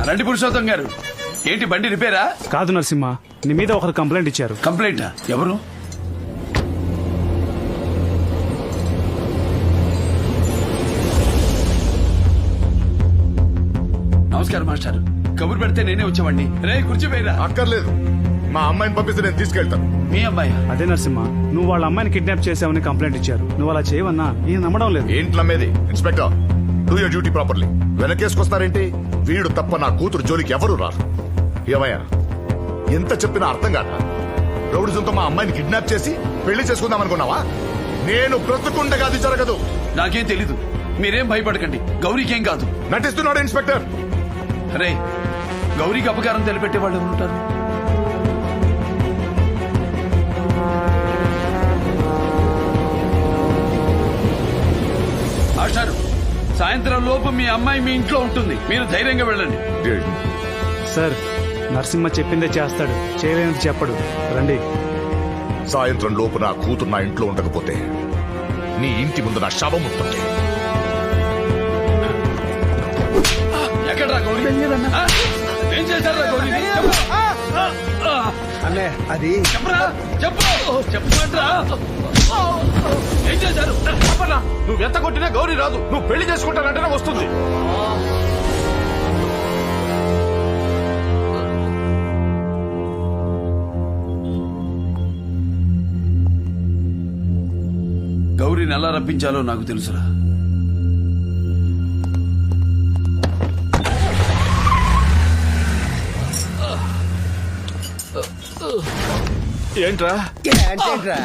రండి పురుషోత్తం గారు. ఏంటి బండి రిపేరా? కాదు నరసింహ, నీ మీద ఒకరు కంప్లైంట్ ఇచ్చారు. కంప్లైంటా? ఎవరు? నమస్కారం మాస్టర్. కబురు పెడితే నేనే వచ్చేవాడిని. రే కుర్చీ పోయిరా. అక్కర్లేదు, మా అమ్మాయిని పంపిస్తే నేను తీసుకెళ్తాను. మీ అమ్మాయి? అదే నరసింహ, నువ్వు వాళ్ళ అమ్మాయిని కిడ్నాప్ చేసావని కంప్లైంట్ ఇచ్చారు. నువ్వు అలా చేయవన్నా ఈయన నమ్మడం లేదు. ఏంటి నమ్మేది? Inspector, do your duty properly. వెనకేసుకొస్తారేంటి? వీడు తప్ప నా కూతురు జోలికి ఎవరు రారు. ఏమయ్యా, ఎంత చెప్పినా అర్థం కాదా? రౌడిజంతో మా అమ్మాయిని కిడ్నాప్ చేసి పెళ్లి చేసుకుందాం అనుకున్నావా? నేను బ్రతుకుండగా అది జరగదు. నాకేం తెలీదు. మీరేం భయపడకండి. గౌరీకేం కాదు. నటిస్తున్నాడు ఇన్స్పెక్టర్. రే, గౌరీకి అపకారం తెలిపెట్టే వాళ్ళు ఎవరుంటారు? మాస్టారు, సాయంత్రం లోపు మీ అమ్మాయి మీ ఇంట్లో ఉంటుంది. మీరు ధైర్యంగా వెళ్ళండి. సార్, నరసింహ చెప్పిందే చేస్తాడు, చేయలేనిది చెప్పడు. రండి. సాయంత్రం లోపు నా కూతురు నా ఇంట్లో ఉండకపోతే నీ ఇంటి ముందు నా శవం ఉంటుంది. ఎక్కడ్రా గౌరీ? ఆ? ఏం చేశారా గౌరీ? అన్నే అది చెప్పరా, చెప్పు, చెప్పమంటరా? ఏం చేశారు? నువ్వు ఎంత కొట్టినా గౌరీ రాదు. నువ్వు పెళ్లి చేసుకుంటానంటేనే వస్తుంది. గౌరీని ఎలా రప్పించాలో నాకు తెలుసురా. ఏంట్రా? ఏంటేంట్రా?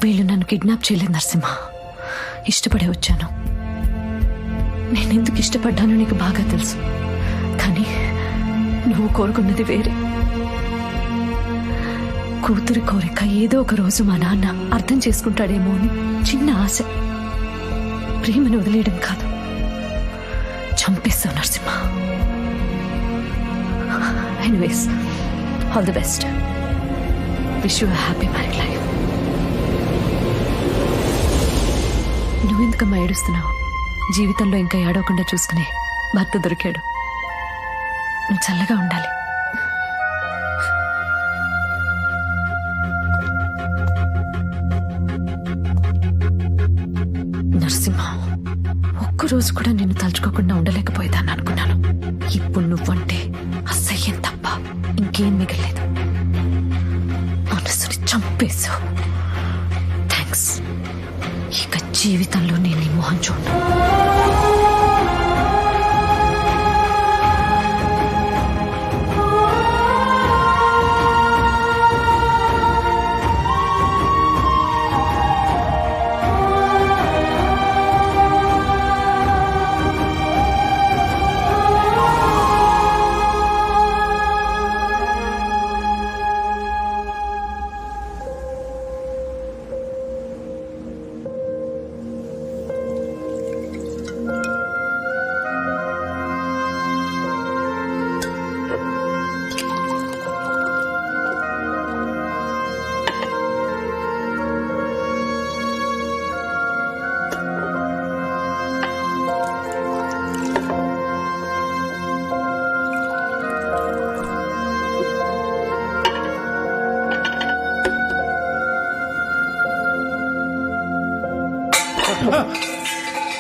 వీళ్ళు నన్ను కిడ్నాప్ చేయలేదు నరసింహ. ఇష్టపడే వచ్చాను. నేనెందుకు ఇష్టపడ్డానో నీకు బాగా తెలుసు. కానీ నువ్వు కోరుకున్నది వేరే. కూతురి కోరిక ఏదో ఒక రోజు మా నాన్న అర్థం చేసుకుంటాడేమో అని చిన్న ఆశ. ప్రేమను వదిలేయడం కాదు, చంపేస్తావు Narasimha. Anyways, all the best. Wish you happy married life. నువ్వెందుకమ్మా ఏడుస్తున్నావు? జీవితంలో ఇంకా ఏడవకుండా చూసుకునే భర్త దొరికాడు. నువ్వు చల్లగా ఉండాలి. నరసింహ, ఒక్కరోజు కూడా నిన్ను తలుచుకోకుండా ఉండలేకపోయేదాన్ని అనుకున్నాను. ఇప్పుడు నువ్వంటే అసహ్యం తప్ప ఇంకేం మిగలేదు. మనసుని చంపేశావు. థ్యాంక్స్. ఇక జీవితంలో నేను నీ మొహం చూడను.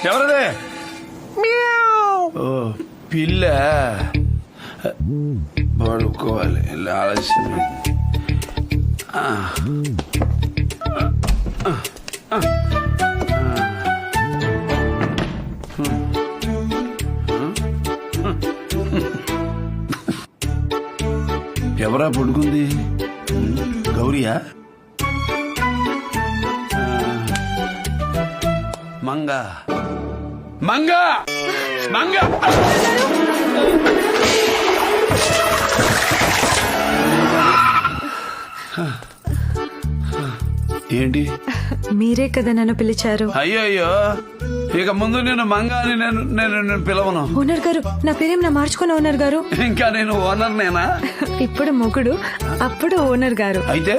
ఎవరదే? ఓ పిల్ల పడుకోవాలి, ఆలస్యం. ఎవరా పడుకుంది? గౌరియా? మంగ మంగ మంగ ఏంటి? మీరే కదా నన్ను పిలిచారు. అయ్యో ఇక ముందు నేను మంగ అని నేను పిలవను. ఓనర్ గారు, నా పేరేమైనా మార్చుకున్న ఓనర్ గారు? ఇంకా నేను ఓనర్ నేనా? ఇప్పుడు మొగుడు, అప్పుడు ఓనర్ గారు. అయితే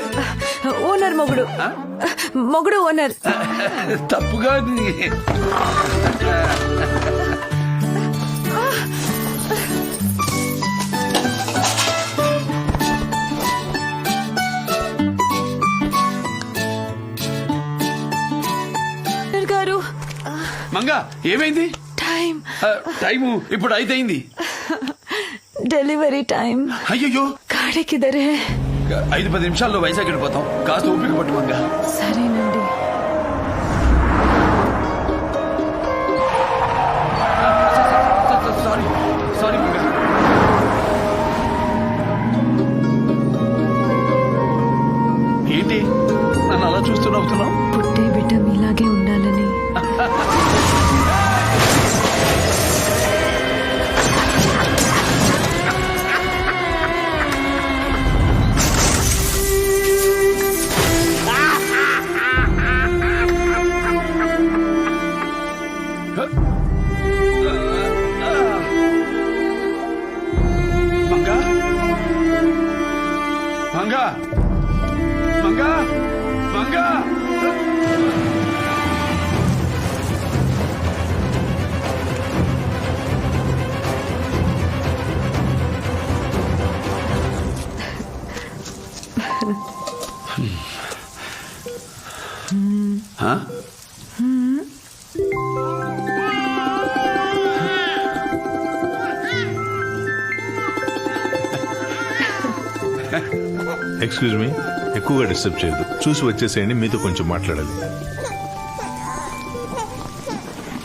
ఓనర్ మొగుడు, మొగుడు ఓనర్. తప్పుగా. ఓనర్ గారు. మంగ ఏమైంది? టైము ఇప్పుడు అయితేయింది. Delivery time. అయ్యో గాడి కిదరే. 5-10 నిమిషాల్లో వైజాగ్ వెళ్ళిపోతాం. కాస్త ఓపిక పట్టు మంగ. సరేనండి. Sorry sorry Manga. ఏంటి నన్ను అలా చూస్తూ నవ్వుతున్నావు? పుట్టే బిడ్డ మీలాగే ఉండాలని. మంగ మంగ మంగ మంగ. ఎక్స్క్యూజ్ మీ, ఎక్కువగా డిస్టర్బ్ చేయదు. చూసి వచ్చేసేయండి, మీతో కొంచెం మాట్లాడాలి.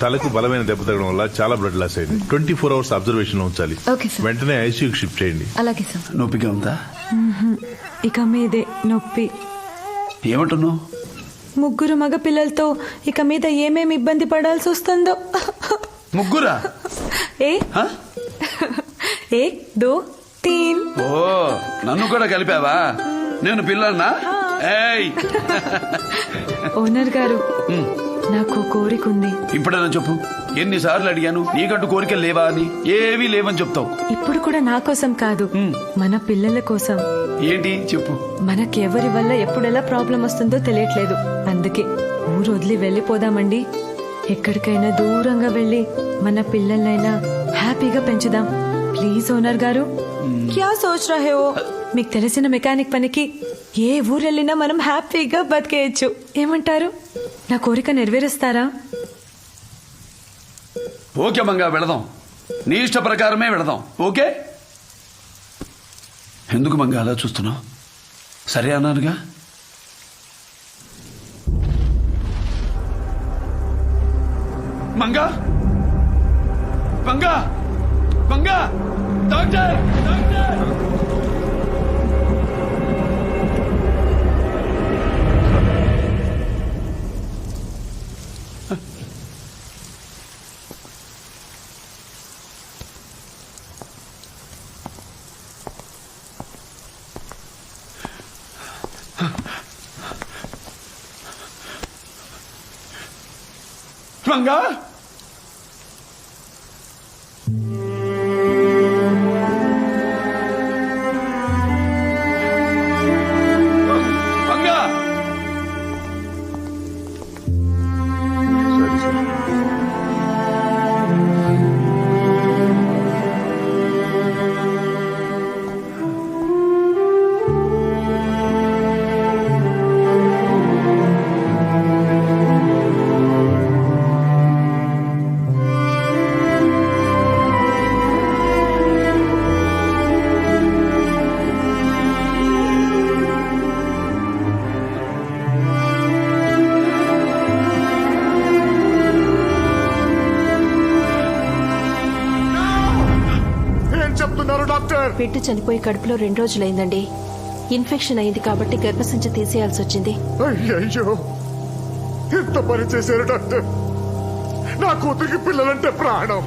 తలకు బలమైన దెబ్బ తగ్గడం వల్ల చాలా బ్లడ్ లాస్ అయింది. 24 hours అబ్జర్వేషన్ లో ఉంచాలి. Okay sir. వెంటనే ఐసీయూకి షిఫ్ట్ చేయండి. అలాగే సార్. నొప్పిగా ఉందా? ఇక మీదే నొప్పి. ఏమంటున్నావు? ముగ్గురు మగ పిల్లలతో ఇక మీద ఏమేమి ఇబ్బంది పడాల్సి వస్తుందో. ముగ్గురా? ఏ హ? 1 2 3. ఓ నన్ను కూడా కలిపావా? నేను పిల్లన్నా? ఏయ్ ఓనర్ గారు, నాకు కోరిక ఉంది. ఇప్పుడైనా చెప్పు. ఎన్నిసార్లు అడిగాను నీకంటూ కోరికలు లేవా అని? ఏవీ లేవని చెప్తావు. ఇప్పుడు కూడా నా కోసం కాదు, మన పిల్లల కోసం. ఏంటి చెప్పు. మనకెవరి వల్ల ఎప్పుడెలా ప్రాబ్లం వస్తుందో తెలియట్లేదు. అందుకే ఊరు వదిలి వెళ్ళిపోదామండి. ఎక్కడికైనా దూరంగా వెళ్ళి మన పిల్లలైనా హ్యాపీగా పెంచుదాం. ప్లీజ్ ఓనర్ గారు. క్యా సోచ్ రహే హో? మీకు తెలిసిన మెకానిక్ పనికి ఏ ఊరు వెళ్ళినా మనం హ్యాపీగా బతికేయచ్చు. ఏమంటారు? నా కోరిక నెరవేరుస్తారా? ఓకే మంగా, వెళదాం. నీ ఇష్ట ప్రకారమే వెళదాం. ఓకే? ఎందుకు మంగా అలా చూస్తున్నావు? సరే అన్నానుగా. Manga Manga Manga doctor doctor. మంగా మంగా. బిడ్డ చనిపోయి కడుపులో 2 రోజులైందండి. ఇన్ఫెక్షన్ అయింది కాబట్టి గర్భసంచి తీసేయాల్సి వచ్చింది. అయ్యో ఎంత పని చేశారు డాక్టర్. నా కూతురికి పిల్లలంటే ప్రాణం.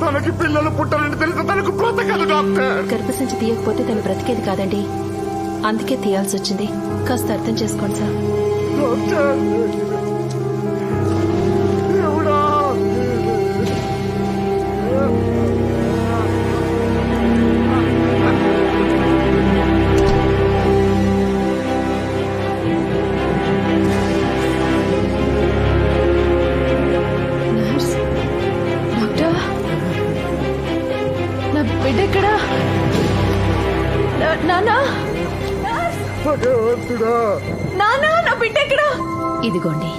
తనకి పిల్లలు పుట్టాలని తెలిసి తనకు బ్రతకదు డాక్టర్. గర్భసంచి తీయకపోతే తను బ్రతికేది కాదండి. అందుకే తీయాల్సి వచ్చింది. కాస్త అర్థం చేసుకోండి సార్. డాక్టర్ దేవుడా. నర్స్, డాక్టర్, నా బిడ్డ ఎక్కడా? నానా, భగవంతుడా. నానా, నా బిడ్డ ఎక్కడా? ఇదిగోండి.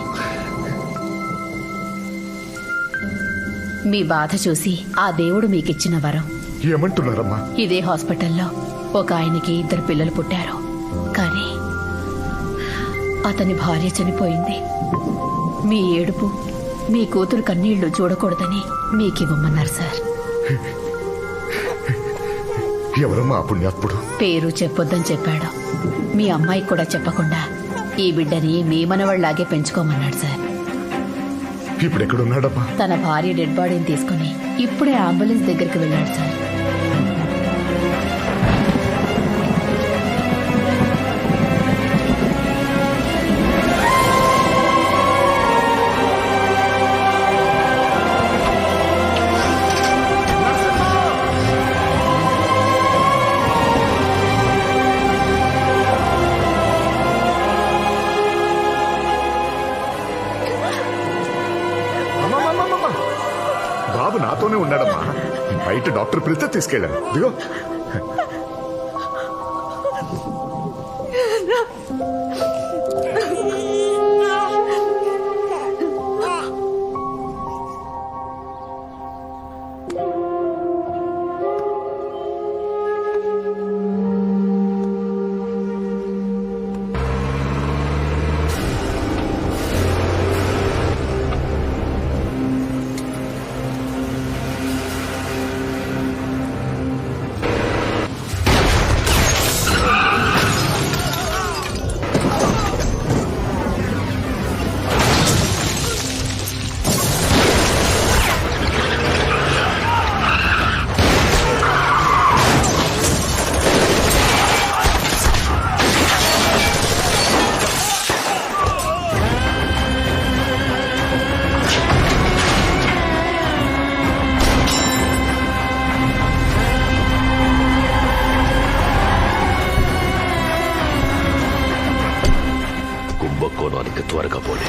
మీ బాధ చూసి ఆ దేవుడు మీకిచ్చిన వరం. ఏమంటున్నారమ్మా? ఇదే హాస్పిటల్లో ఒక ఆయనకి 2 పిల్లలు పుట్టారు. కానీ అతని భార్య చనిపోయింది. మీ ఏడుపు, మీ కూతురు కన్నీళ్లు చూడకూడదని మీకివ్వమన్నారు సార్. ఎవరమ్మా ఆ పుణ్యాత్ముడు? పేరు చెప్పొద్దని చెప్పాడు. మీ అమ్మాయికి కూడా చెప్పకుండా ఈ బిడ్డని మీ మనవళ్లాగే పెంచుకోమన్నాడు సార్. ఇప్పుడు ఎక్కడున్నాడమ్మా? తన భార్య డెడ్ బాడీని తీసుకుని ఇప్పుడే అంబులెన్స్ దగ్గరికి వెళ్ళాడు సార్. అమ్మమ్మమ్మమ్మ. బాబు నాతోనే ఉన్నాడమ్మా. బయట డాక్టర్ పిలిస్తే తీసుకెళ్ళాను. దిగో. కుంభకోణానికి త్వరగా పోలే.